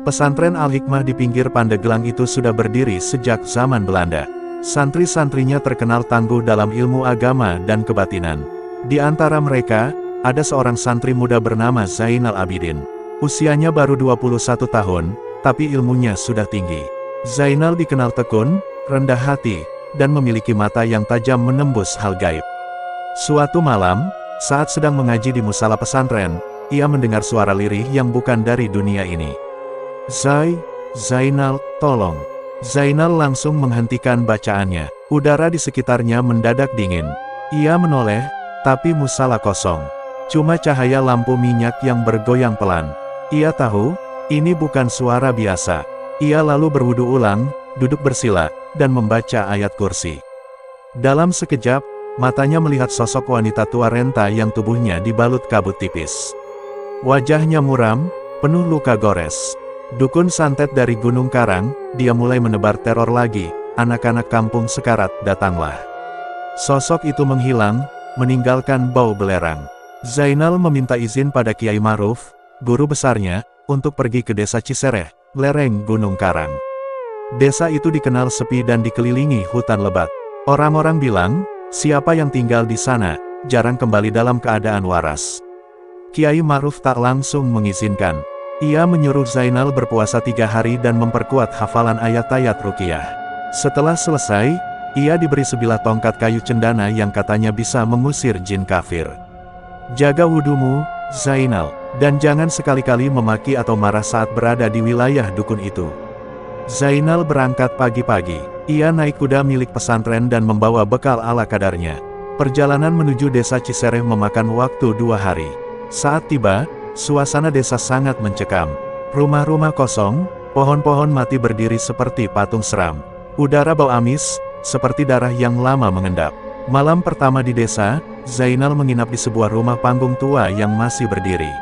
Pesantren Al-Hikmah di pinggir Pandeglang itu sudah berdiri sejak zaman Belanda. Santri-santrinya terkenal tangguh dalam ilmu agama dan kebatinan. Di antara mereka, ada seorang santri muda bernama Zainal Abidin. Usianya baru 21 tahun, tapi ilmunya sudah tinggi. Zainal dikenal tekun, rendah hati, dan memiliki mata yang tajam menembus hal gaib. Suatu malam, saat sedang mengaji di musala pesantren, ia mendengar suara lirih yang bukan dari dunia ini. Zainal, tolong. Zainal langsung menghentikan bacaannya. Udara di sekitarnya mendadak dingin. Ia menoleh, tapi musala kosong. Cuma cahaya lampu minyak yang bergoyang pelan. Ia tahu, ini bukan suara biasa. Ia lalu berwudu ulang, duduk bersila, dan membaca ayat kursi. Dalam sekejap, matanya melihat sosok wanita tua renta yang tubuhnya dibalut kabut tipis. Wajahnya muram, penuh luka gores. Dukun santet dari Gunung Karang, dia mulai menebar teror lagi, anak-anak kampung sekarat, datanglah. Sosok itu menghilang, meninggalkan bau belerang. Zainal meminta izin pada Kiai Maruf, guru besarnya, untuk pergi ke desa Cisereh, lereng Gunung Karang. Desa itu dikenal sepi dan dikelilingi hutan lebat. Orang-orang bilang, siapa yang tinggal di sana, jarang kembali dalam keadaan waras. Kiai Maruf tak langsung mengizinkan. Ia menyuruh Zainal berpuasa 3 hari dan memperkuat hafalan ayat-ayat ruqyah. Setelah selesai, ia diberi sebilah tongkat kayu cendana yang katanya bisa mengusir jin kafir. Jaga wudumu, Zainal, dan jangan sekali-kali memaki atau marah saat berada di wilayah dukun itu. Zainal berangkat pagi-pagi. Ia naik kuda milik pesantren dan membawa bekal ala kadarnya. Perjalanan menuju desa Cisereh memakan waktu 2 hari. Saat tiba, suasana desa sangat mencekam. Rumah-rumah kosong, pohon-pohon mati berdiri seperti patung seram. Udara bau amis, seperti darah yang lama mengendap. Malam pertama di desa, Zainal menginap di sebuah rumah panggung tua yang masih berdiri.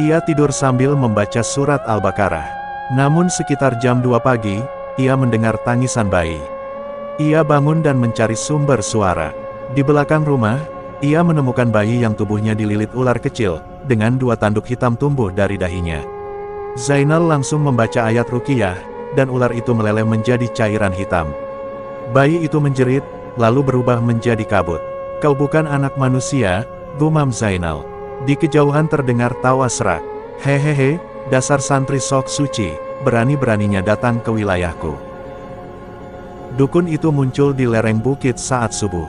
Ia tidur sambil membaca surat Al-Baqarah. Namun sekitar jam 2 pagi, ia mendengar tangisan bayi. Ia bangun dan mencari sumber suara. Di belakang rumah, ia menemukan bayi yang tubuhnya dililit ular kecil, dengan 2 tanduk hitam tumbuh dari dahinya. Zainal langsung membaca ayat ruqyah, dan ular itu meleleh menjadi cairan hitam. Bayi itu menjerit, lalu berubah menjadi kabut. "Kau bukan anak manusia," gumam Zainal. Di kejauhan terdengar tawa serak. "Hehehe, dasar santri sok suci, berani-beraninya datang ke wilayahku." Dukun itu muncul di lereng bukit saat subuh.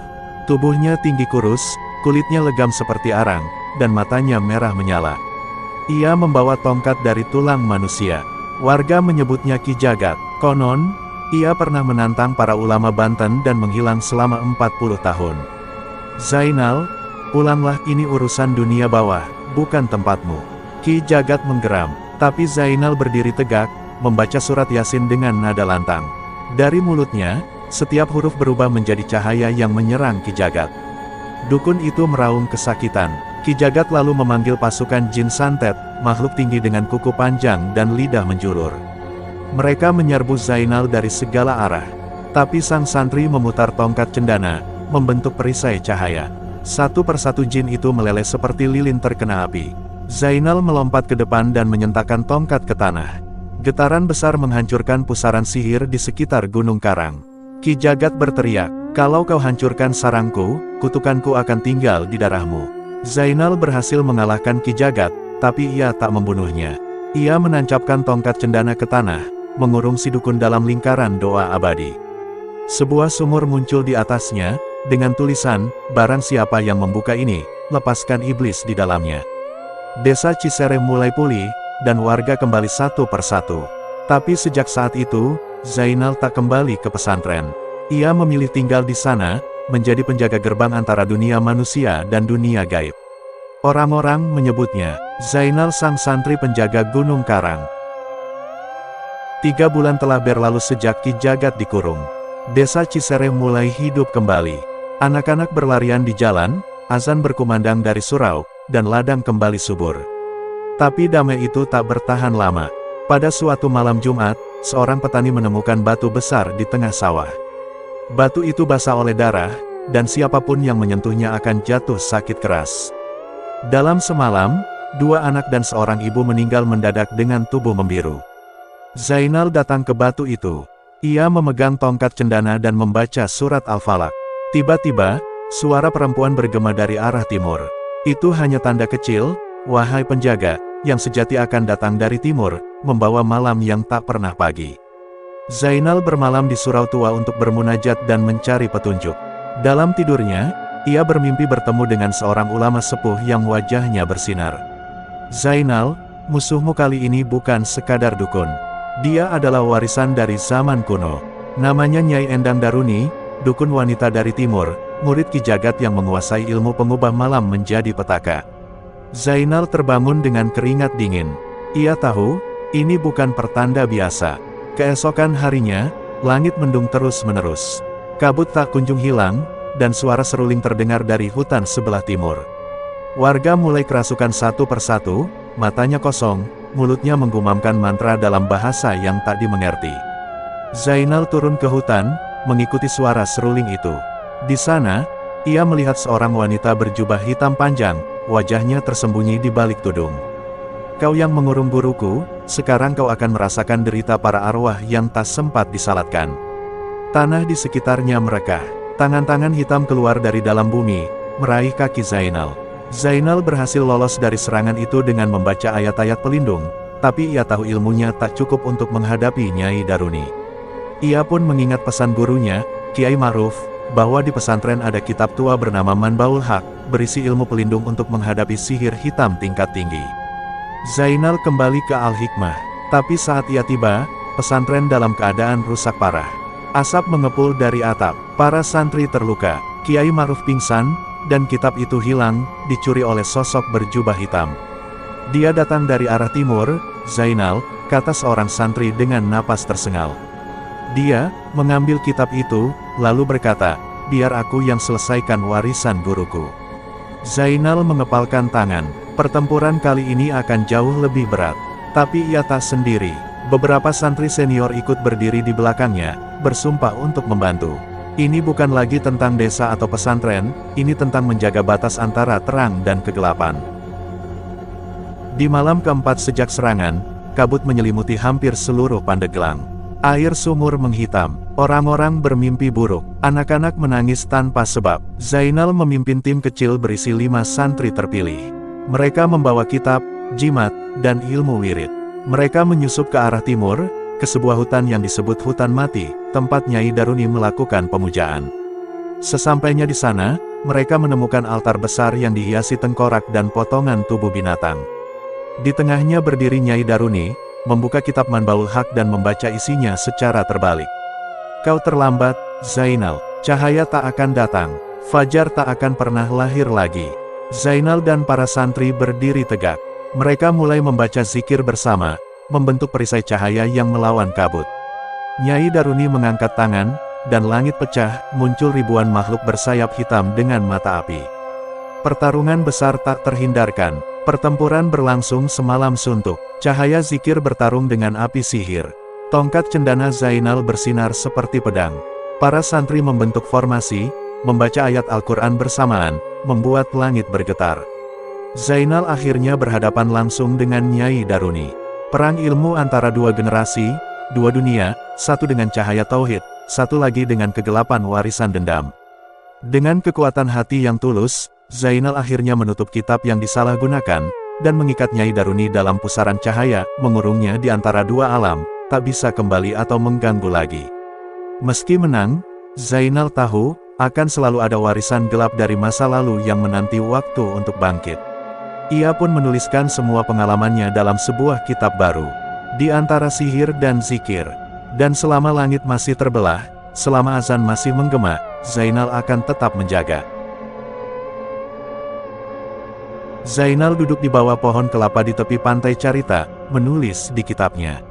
Tubuhnya tinggi kurus, kulitnya legam seperti arang, dan matanya merah menyala. Ia membawa tongkat dari tulang manusia. Warga menyebutnya Ki Jagat. Konon, ia pernah menantang para ulama Banten dan menghilang selama 40 tahun. "Zainal, pulanglah, ini urusan dunia bawah, bukan tempatmu." Ki Jagat menggeram, tapi Zainal berdiri tegak, membaca surat Yasin dengan nada lantang. Dari mulutnya, setiap huruf berubah menjadi cahaya yang menyerang Ki Jagat. Dukun itu meraung kesakitan. Ki Jagat lalu memanggil pasukan jin santet, makhluk tinggi dengan kuku panjang dan lidah menjulur. Mereka menyerbu Zainal dari segala arah. Tapi sang santri memutar tongkat cendana, membentuk perisai cahaya. Satu persatu jin itu meleleh seperti lilin terkena api. Zainal melompat ke depan dan menyentakkan tongkat ke tanah. Getaran besar menghancurkan pusaran sihir di sekitar Gunung Karang. Ki Jagat berteriak, "Kalau kau hancurkan sarangku, kutukanku akan tinggal di darahmu." Zainal berhasil mengalahkan Ki Jagat, tapi ia tak membunuhnya. Ia menancapkan tongkat cendana ke tanah, mengurung si dukun dalam lingkaran doa abadi. Sebuah sumur muncul di atasnya, dengan tulisan, "Barang siapa yang membuka ini, lepaskan iblis di dalamnya." Desa Cisereh mulai pulih, dan warga kembali satu persatu. Tapi sejak saat itu, Zainal tak kembali ke pesantren. Ia memilih tinggal di sana, menjadi penjaga gerbang antara dunia manusia dan dunia gaib. Orang-orang menyebutnya, Zainal sang santri penjaga Gunung Karang. 3 bulan telah berlalu sejak Ki Jagat dikurung. Desa Cisereh mulai hidup kembali. Anak-anak berlarian di jalan, azan berkumandang dari surau, dan ladang kembali subur. Tapi damai itu tak bertahan lama. Pada suatu malam Jumat, seorang petani menemukan batu besar di tengah sawah. Batu itu basah oleh darah, dan siapapun yang menyentuhnya akan jatuh sakit keras. Dalam semalam, 2 anak dan seorang ibu meninggal mendadak dengan tubuh membiru. Zainal datang ke batu itu. Ia memegang tongkat cendana dan membaca surat Al-Falaq. Tiba-tiba, suara perempuan bergema dari arah timur. Itu hanya tanda kecil, wahai penjaga, yang sejati akan datang dari timur, membawa malam yang tak pernah pagi. Zainal bermalam di surau tua untuk bermunajat dan mencari petunjuk. Dalam tidurnya, ia bermimpi bertemu dengan seorang ulama sepuh yang wajahnya bersinar. Zainal, musuhmu kali ini bukan sekadar dukun. Dia adalah warisan dari zaman kuno. Namanya Nyai Endang Daruni, dukun wanita dari timur, murid Ki Jagat yang menguasai ilmu pengubah malam menjadi petaka. Zainal terbangun dengan keringat dingin. Ia tahu, ini bukan pertanda biasa. Keesokan harinya, langit mendung terus-menerus. Kabut tak kunjung hilang, dan suara seruling terdengar dari hutan sebelah timur. Warga mulai kerasukan satu persatu, matanya kosong, mulutnya menggumamkan mantra dalam bahasa yang tak dimengerti. Zainal turun ke hutan, mengikuti suara seruling itu. Di sana, ia melihat seorang wanita berjubah hitam panjang, wajahnya tersembunyi di balik tudung. Kau yang mengurung guruku, sekarang kau akan merasakan derita para arwah yang tak sempat disalatkan. Tanah di sekitarnya merekah. Tangan-tangan hitam keluar dari dalam bumi, meraih kaki Zainal. Zainal berhasil lolos dari serangan itu dengan membaca ayat-ayat pelindung, tapi ia tahu ilmunya tak cukup untuk menghadapi Nyai Daruni. Ia pun mengingat pesan gurunya, Kiai Ma'ruf, bahwa di pesantren ada kitab tua bernama Manbaul Haq, berisi ilmu pelindung untuk menghadapi sihir hitam tingkat tinggi. Zainal kembali ke Al-Hikmah, tapi saat ia tiba, pesantren dalam keadaan rusak parah. Asap mengepul dari atap, para santri terluka, Kiai Ma'ruf pingsan, dan kitab itu hilang, dicuri oleh sosok berjubah hitam. Dia datang dari arah timur, Zainal, kata seorang santri dengan napas tersengal. Dia mengambil kitab itu, lalu berkata, biar aku yang selesaikan warisan guruku. Zainal mengepalkan tangan, pertempuran kali ini akan jauh lebih berat. Tapi ia tak sendiri, beberapa santri senior ikut berdiri di belakangnya, bersumpah untuk membantu. Ini bukan lagi tentang desa atau pesantren, ini tentang menjaga batas antara terang dan kegelapan. Di malam keempat sejak serangan, kabut menyelimuti hampir seluruh Pandeglang. Air sumur menghitam, orang-orang bermimpi buruk, anak-anak menangis tanpa sebab. Zainal memimpin tim kecil berisi 5 santri terpilih. Mereka membawa kitab, jimat, dan ilmu wirid. Mereka menyusup ke arah timur, ke sebuah hutan yang disebut Hutan Mati, tempat Nyai Daruni melakukan pemujaan. Sesampainya di sana, mereka menemukan altar besar yang dihiasi tengkorak dan potongan tubuh binatang. Di tengahnya berdiri Nyai Daruni, membuka kitab Manbaul Haq dan membaca isinya secara terbalik. Kau terlambat, Zainal. Cahaya tak akan datang. Fajar tak akan pernah lahir lagi. Zainal dan para santri berdiri tegak. Mereka mulai membaca zikir bersama, membentuk perisai cahaya yang melawan kabut. Nyai Daruni mengangkat tangan, dan langit pecah, muncul ribuan makhluk bersayap hitam dengan mata api. Pertarungan besar tak terhindarkan, pertempuran berlangsung semalam suntuk, cahaya zikir bertarung dengan api sihir. Tongkat cendana Zainal bersinar seperti pedang. Para santri membentuk formasi, membaca ayat Al-Quran bersamaan, membuat langit bergetar. Zainal akhirnya berhadapan langsung dengan Nyai Daruni. Perang ilmu antara dua generasi, dua dunia, satu dengan cahaya tauhid, satu lagi dengan kegelapan warisan dendam. Dengan kekuatan hati yang tulus, Zainal akhirnya menutup kitab yang disalahgunakan, dan mengikat Nyai Daruni dalam pusaran cahaya, mengurungnya di antara dua alam, tak bisa kembali atau mengganggu lagi. Meski menang, Zainal tahu, akan selalu ada warisan gelap dari masa lalu yang menanti waktu untuk bangkit. Ia pun menuliskan semua pengalamannya dalam sebuah kitab baru. Di antara sihir dan zikir. Dan selama langit masih terbelah, selama azan masih menggema, Zainal akan tetap menjaga. Zainal duduk di bawah pohon kelapa di tepi pantai Carita, menulis di kitabnya.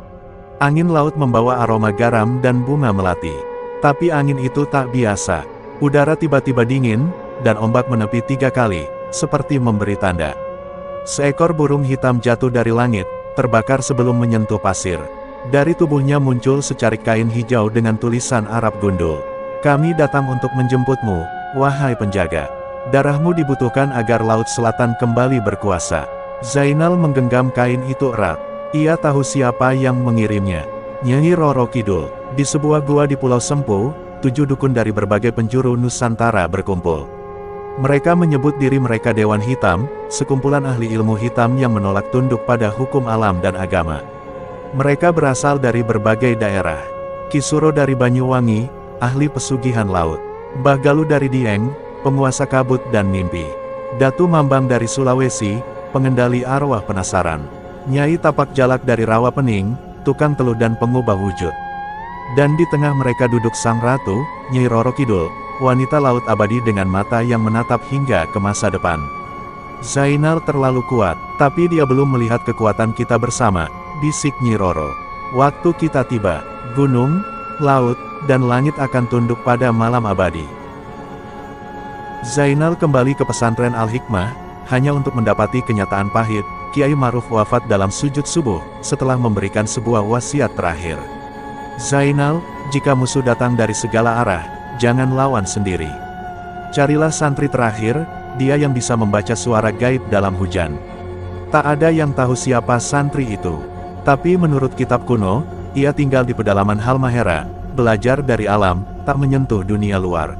Angin laut membawa aroma garam dan bunga melati. Tapi angin itu tak biasa. Udara tiba-tiba dingin, dan ombak menepi 3 kali, seperti memberi tanda. Seekor burung hitam jatuh dari langit, terbakar sebelum menyentuh pasir. Dari tubuhnya muncul secarik kain hijau dengan tulisan Arab gundul. Kami datang untuk menjemputmu, wahai penjaga. Darahmu dibutuhkan agar Laut Selatan kembali berkuasa. Zainal menggenggam kain itu erat. Ia tahu siapa yang mengirimnya. Nyi Roro Kidul. Di sebuah gua di Pulau Sempu, 7 dukun dari berbagai penjuru Nusantara berkumpul. Mereka menyebut diri mereka Dewan Hitam, sekumpulan ahli ilmu hitam yang menolak tunduk pada hukum alam dan agama. Mereka berasal dari berbagai daerah. Ki Suro dari Banyuwangi, ahli pesugihan laut. Mbah Galuh dari Dieng, penguasa kabut dan mimpi. Datu Mambang dari Sulawesi, pengendali arwah penasaran. Nyai Tapak Jalak dari Rawapening, tukang teluh dan pengubah wujud. Dan di tengah mereka duduk sang ratu, Nyi Roro Kidul, wanita laut abadi dengan mata yang menatap hingga ke masa depan. Zainal terlalu kuat, tapi dia belum melihat kekuatan kita bersama, bisik Nyi Roro. Waktu kita tiba, gunung, laut, dan langit akan tunduk pada malam abadi. Zainal kembali ke pesantren Al-Hikmah, hanya untuk mendapati kenyataan pahit. Kiai Ma'ruf wafat dalam sujud subuh, setelah memberikan sebuah wasiat terakhir. Zainal, jika musuh datang dari segala arah, jangan lawan sendiri. Carilah santri terakhir, dia yang bisa membaca suara gaib dalam hujan. Tak ada yang tahu siapa santri itu. Tapi menurut kitab kuno, ia tinggal di pedalaman Halmahera, belajar dari alam, tak menyentuh dunia luar.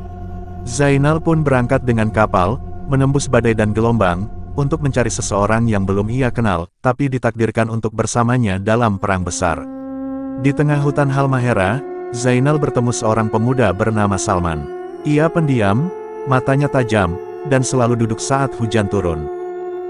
Zainal pun berangkat dengan kapal, menembus badai dan gelombang, untuk mencari seseorang yang belum ia kenal, tapi ditakdirkan untuk bersamanya dalam perang besar. Di tengah hutan Halmahera, Zainal bertemu seorang pemuda bernama Salman. Ia pendiam, matanya tajam, dan selalu duduk saat hujan turun.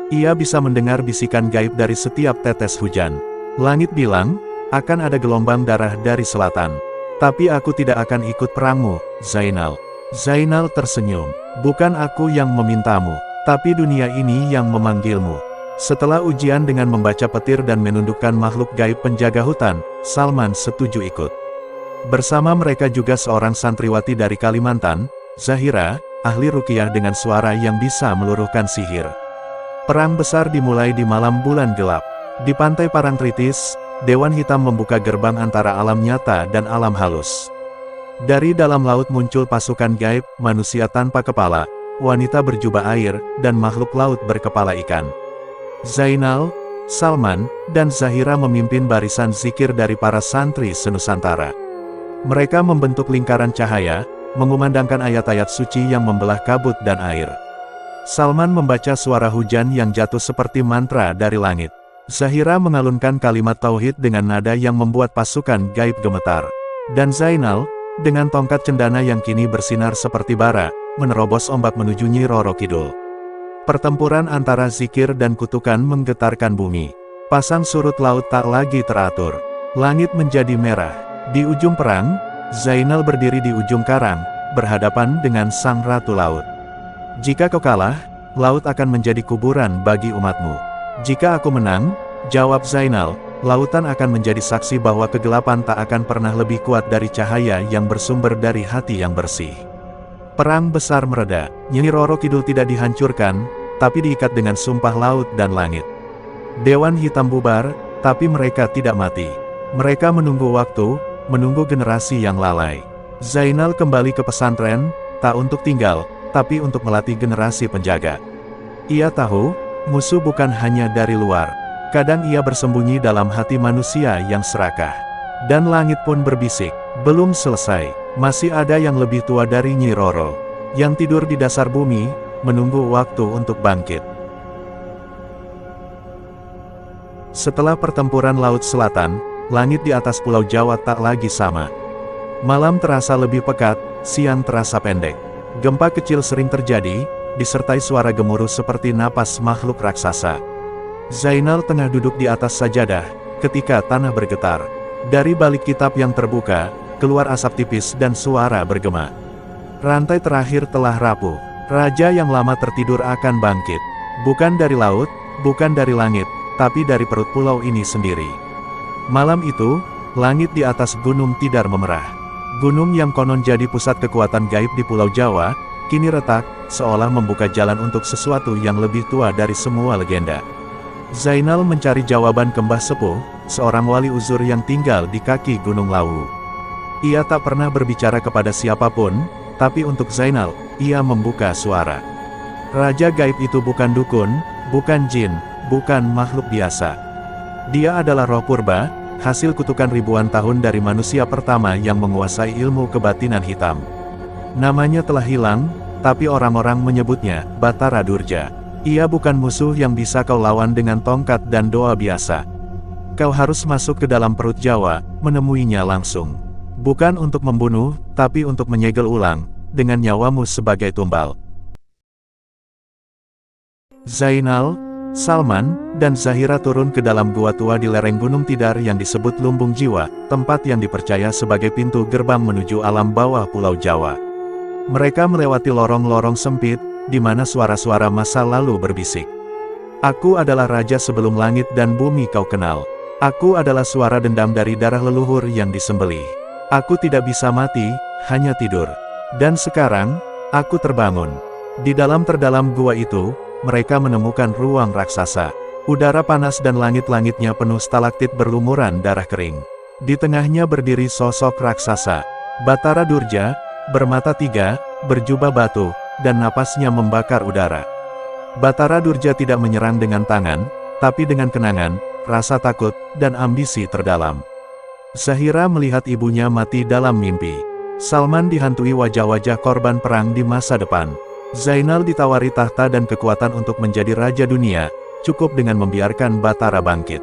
Ia bisa mendengar bisikan gaib dari setiap tetes hujan. Langit bilang, akan ada gelombang darah dari selatan. Tapi aku tidak akan ikut perangmu, Zainal. Zainal tersenyum. Bukan aku yang memintamu, tapi dunia ini yang memanggilmu. Setelah ujian dengan membaca petir dan menundukkan makhluk gaib penjaga hutan, Salman setuju ikut. Bersama mereka juga seorang santriwati dari Kalimantan, Zahira, ahli ruqyah dengan suara yang bisa meluruhkan sihir. Perang besar dimulai di malam bulan gelap. Di pantai Parangtritis, Dewan Hitam membuka gerbang antara alam nyata dan alam halus. Dari dalam laut muncul pasukan gaib, manusia tanpa kepala, wanita berjubah air, dan makhluk laut berkepala ikan. Zainal, Salman, dan Zahira memimpin barisan zikir dari para santri senusantara. Mereka membentuk lingkaran cahaya, mengumandangkan ayat-ayat suci yang membelah kabut dan air. Salman membaca suara hujan yang jatuh seperti mantra dari langit. Zahira mengalunkan kalimat tauhid dengan nada yang membuat pasukan gaib gemetar. Dan Zainal, dengan tongkat cendana yang kini bersinar seperti bara, menerobos ombak menuju Nyi Roro Kidul. Pertempuran antara zikir dan kutukan menggetarkan bumi. Pasang surut laut tak lagi teratur. Langit menjadi merah. Di ujung perang, Zainal berdiri di ujung karang, berhadapan dengan sang ratu laut. Jika kau kalah, laut akan menjadi kuburan bagi umatmu. Jika aku menang, jawab Zainal, lautan akan menjadi saksi bahwa kegelapan tak akan pernah lebih kuat dari cahaya yang bersumber dari hati yang bersih. Perang besar mereda. Nyi Roro Kidul tidak dihancurkan, tapi diikat dengan sumpah laut dan langit. Dewan Hitam bubar, tapi mereka tidak mati. Mereka menunggu waktu, menunggu generasi yang lalai. Zainal kembali ke pesantren, tak untuk tinggal, tapi untuk melatih generasi penjaga. Ia tahu, musuh bukan hanya dari luar. Kadang ia bersembunyi dalam hati manusia yang serakah. Dan langit pun berbisik, belum selesai, masih ada yang lebih tua dari Nyi Roro, yang tidur di dasar bumi, menunggu waktu untuk bangkit. Setelah pertempuran Laut Selatan, langit di atas Pulau Jawa tak lagi sama. Malam terasa lebih pekat, siang terasa pendek. Gempa kecil sering terjadi, disertai suara gemuruh seperti napas makhluk raksasa. Zainal tengah duduk di atas sajadah, ketika tanah bergetar. Dari balik kitab yang terbuka, keluar asap tipis dan suara bergema. Rantai terakhir telah rapuh. Raja yang lama tertidur akan bangkit. Bukan dari laut, bukan dari langit, tapi dari perut pulau ini sendiri. Malam itu, langit di atas Gunung Tidar memerah. Gunung yang konon jadi pusat kekuatan gaib di Pulau Jawa, kini retak, seolah membuka jalan untuk sesuatu yang lebih tua dari semua legenda. Zainal mencari jawaban ke Mbah Sepuh, seorang wali uzur yang tinggal di kaki Gunung Lawu. Ia tak pernah berbicara kepada siapapun, tapi untuk Zainal, ia membuka suara. Raja gaib itu bukan dukun, bukan jin, bukan makhluk biasa. Dia adalah roh purba, hasil kutukan ribuan tahun dari manusia pertama yang menguasai ilmu kebatinan hitam. Namanya telah hilang, tapi orang-orang menyebutnya Batara Durja. Ia bukan musuh yang bisa kau lawan dengan tongkat dan doa biasa. Kau harus masuk ke dalam perut Jawa, menemuinya langsung. Bukan untuk membunuh, tapi untuk menyegel ulang, dengan nyawamu sebagai tumbal. Zainal, Salman, dan Zahira turun ke dalam gua tua di lereng Gunung Tidar yang disebut Lumbung Jiwa, tempat yang dipercaya sebagai pintu gerbang menuju alam bawah Pulau Jawa. Mereka melewati lorong-lorong sempit, di mana suara-suara masa lalu berbisik. Aku adalah raja sebelum langit dan bumi kau kenal. Aku adalah suara dendam dari darah leluhur yang disembelih. Aku tidak bisa mati, hanya tidur. Dan sekarang, aku terbangun. Di dalam terdalam gua itu, mereka menemukan ruang raksasa. Udara panas dan langit-langitnya penuh stalaktit berlumuran darah kering. Di tengahnya berdiri sosok raksasa, Batara Durja, bermata 3, berjubah batu, dan napasnya membakar udara. Batara Durja tidak menyerang dengan tangan, tapi dengan kenangan, rasa takut, dan ambisi terdalam. Zahira melihat ibunya mati dalam mimpi. Salman dihantui wajah-wajah korban perang di masa depan. Zainal ditawari tahta dan kekuatan untuk menjadi raja dunia, cukup dengan membiarkan Batara bangkit.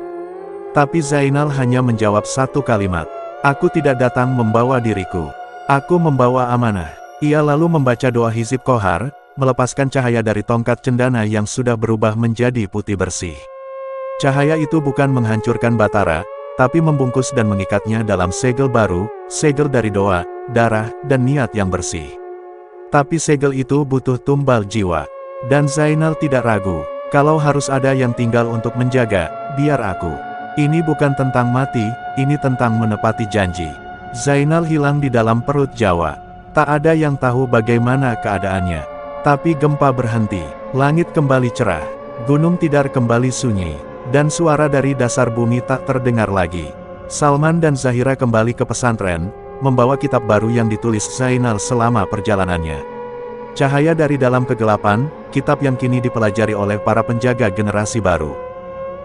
Tapi Zainal hanya menjawab satu kalimat, "Aku tidak datang membawa diriku. Aku membawa amanah." Ia lalu membaca doa Hizib Kohar, melepaskan cahaya dari tongkat cendana yang sudah berubah menjadi putih bersih. Cahaya itu bukan menghancurkan Batara, tapi membungkus dan mengikatnya dalam segel baru, segel dari doa, darah, dan niat yang bersih. Tapi segel itu butuh tumbal jiwa. Dan Zainal tidak ragu, kalau harus ada yang tinggal untuk menjaga, biar aku. Ini bukan tentang mati, ini tentang menepati janji. Zainal hilang di dalam perut Jawa. Tak ada yang tahu bagaimana keadaannya. Tapi gempa berhenti, langit kembali cerah, gunung Tidar kembali sunyi, dan suara dari dasar bumi tak terdengar lagi. Salman dan Zahira kembali ke pesantren, membawa kitab baru yang ditulis Zainal selama perjalanannya. Cahaya dari dalam kegelapan, kitab yang kini dipelajari oleh para penjaga generasi baru.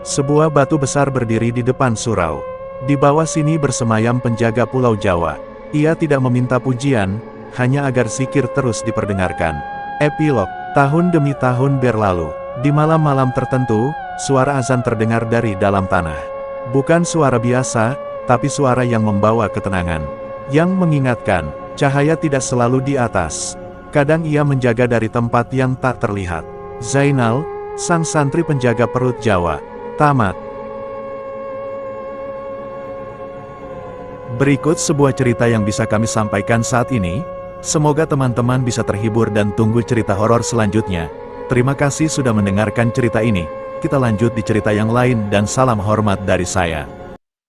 Sebuah batu besar berdiri di depan surau. Di bawah sini bersemayam penjaga Pulau Jawa. Ia tidak meminta pujian, hanya agar zikir terus diperdengarkan. Epilog, tahun demi tahun berlalu. Di malam-malam tertentu, suara azan terdengar dari dalam tanah. Bukan suara biasa, tapi suara yang membawa ketenangan. Yang mengingatkan, cahaya tidak selalu di atas. Kadang ia menjaga dari tempat yang tak terlihat. Zainal, sang santri penjaga perut Jawa. Tamat. Berikut sebuah cerita yang bisa kami sampaikan saat ini. Semoga teman-teman bisa terhibur dan tunggu cerita horor selanjutnya. Terima kasih sudah mendengarkan cerita ini. Kita lanjut di cerita yang lain dan salam hormat dari saya.